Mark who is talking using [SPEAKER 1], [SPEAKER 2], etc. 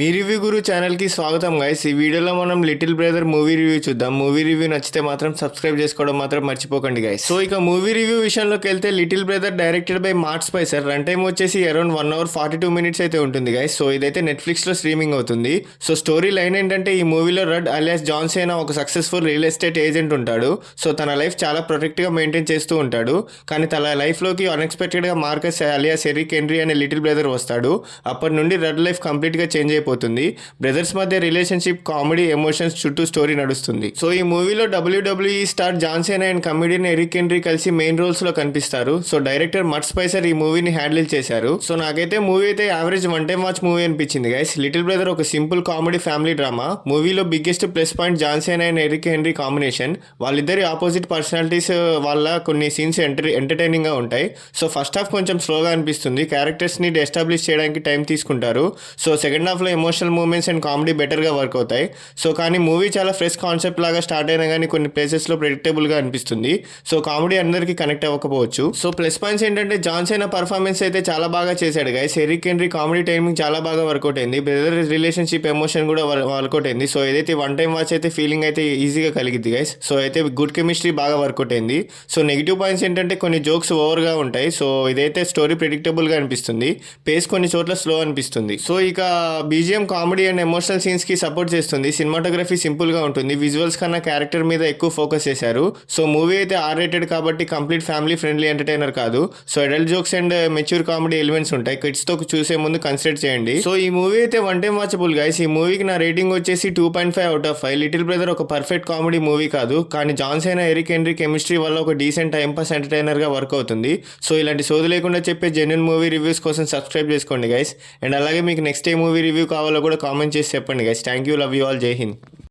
[SPEAKER 1] మీ review గురు ఛానల్కి స్వాగతం guys. ఈ వీడియోలో మనం లిటిల్ బ్రదర్ మూవీ రివ్యూ చూద్దాం. మూవీ రివ్యూ నచ్చితే మాత్రం సబ్స్క్రైబ్ చేసుకోవడం మాత్రం మర్చిపోకండి గైస్. సో ఇక మూవీ రివ్యూ విషయంలోకి వెళ్తే little brother directed by Matt Spicer. Run time వచ్చేసి అరౌండ్ 1 hour 42 minutes అయితే ఉంటుంది గైస్. సో ఇదైతే నెట్ఫ్లిక్స్లో స్ట్రీమింగ్ అవుతుంది. సో స్టోరీ లైన్ ఏంటంటే ఈ మూవీలో రడ్ అలియాస్ జాన్ సేనా ఒక సక్సెస్ఫుల్ రియల్ ఎస్టేట్ ఏజెంట్ ఉంటాడు. సో తన లైఫ్ చాలా ప్రొటెక్ట్గా మెయింటైన్ చేస్తూ ఉంటాడు. కానీ తన లైఫ్లోకి అన్ఎక్స్పెక్టెడ్గా మార్కస్ అలియాస్ ఎరిక్ హెన్రీ అనే లిటిల్ బ్రదర్ వస్తాడు. అప్పటి నుండి రడ్ లైఫ్ కంప్లీట్గా చేంజ్ అయిపోతుంది. బ్రదర్స్ మధ్య రిలేషన్షిప్, కామెడీ, ఎమోషన్స్ చుట్టూ స్టోరీ నడుస్తుంది. సో ఈ మూవీలో WWE star John Cena and comedian Eric Henry కలిసి మెయిన్ రోల్స్ లో కనిపిస్తారు. సో డైరెక్టర్ మట్ స్పైసర్ ఈ మూవీని హ్యాండిల్ చేశారు. సో నాకైతే మూవీ అయితే average one time watch movie అనిపించింది గైస్. లిటిల్ బ్రదర్ ఒక సింపుల్ కామెడీ ఫ్యామిలీ డ్రామా. మూవీలో biggest plus point John Cena and Eric Henry combination. వాళ్ళిద్దరి ఆపోజిట్ పర్సనాలిటీస్ వల్ల కొన్ని సీన్స్ ఎంటర్టైనింగ్ గా ఉంటాయి. సో ఫస్ట్ హాఫ్ కొంచెం స్లోగా అనిపిస్తుంది. క్యారెక్టర్స్ ని ఎస్టాబ్లిష్ చేయడానికి టైం తీసుకుంటారు. సో సెకండ్ హాఫ్ లో ఎమోషనల్ మూమెంట్స్ అండ్ కామెడీ బెటర్గా వర్క్ అవుతాయి. సో కానీ మూవీ చాలా ఫ్రెష్ కాన్సెప్ట్ లాగా స్టార్ట్ అయినా కానీ కొన్ని ప్లేసెస్లో ప్రెడిక్టబుల్గా అనిపిస్తుంది. సో కామెడీ అందరికీ కనెక్ట్ అవ్వకపోవచ్చు. సో ప్లస్ పాయింట్స్ ఏంటంటే జాన్ సేనా పర్ఫార్మెన్స్ అయితే చాలా బాగా చేశాడు guys. Eric Henry comedy timing చాలా బాగా వర్కౌట్ అయింది. బ్రదర్ రిలేషన్షిప్ ఎమోషన్ కూడా వర్కౌట్ అయింది. సో ఏదైతే వన్ టైం వాచ్ అయితే ఫీలింగ్ అయితే ఈజీగా కలిగింది గైస్. సో అయితే గుడ్ కెమిస్ట్రీ బాగా వర్కౌట్ అయింది. సో నెగిటివ్ పాయింట్స్ ఏంటంటే కొన్ని జోక్స్ ఓవర్గా ఉంటాయి. సో ఇదైతే స్టోరీ ప్రెడిక్టబుల్గా అనిపిస్తుంది. పేస్ కొన్ని చోట్ల స్లో అనిపిస్తుంది. సో ఇక BGM comedy and emotional scenes కి సపోర్ట్ చేస్తుంది. సినిమాటోగ్రఫీ సింపుల్ గా ఉంటుంది. విజువల్స్ కన్నా క్యారెక్టర్ మీద ఎక్కువ ఫోకస్ చేశారు. సో మూవీ అయితే R-rated కాబట్టి కంప్లీట్ ఫ్యామిలీ ఫ్రెండ్లీ ఎంటర్టైనర్ కాదు. So adult jokes and mature comedy elements ఉంటాయి. కిడ్స్ తో చూసే ముందు కన్సిడర్ చేయండి. సో ఈ మూవీ అయితే వన్ టైం వాచబుల్ గైస్. ఈ మూవీకి నా రేటింగ్ వచ్చేసి 2.5/5. లిటిల్ బ్రదర్ ఒక పర్ఫెక్ట్ కామెడీ మూవీ కాదు, కానీ John Cena Eric Henry chemistry వల్ల ఒక డీసెంట్ టైం పాస్ ఎంటర్టైనర్ గా వర్క్ అవుతుంది. సో ఇలాంటి సోది లేకుండా చెప్పే జెన్యున్ మూవీ రివ్యూస్ కోసం సబ్స్క్రైబ్ చేసుకోండి గైస్. అండ్ అలాగే మీకు నెక్స్ట్ ఏ మూవీ రివ్యూ కావాలో కూడా కామెంట్ చేసి చెప్పండి guys. Thank you, love you all, జై హింద్.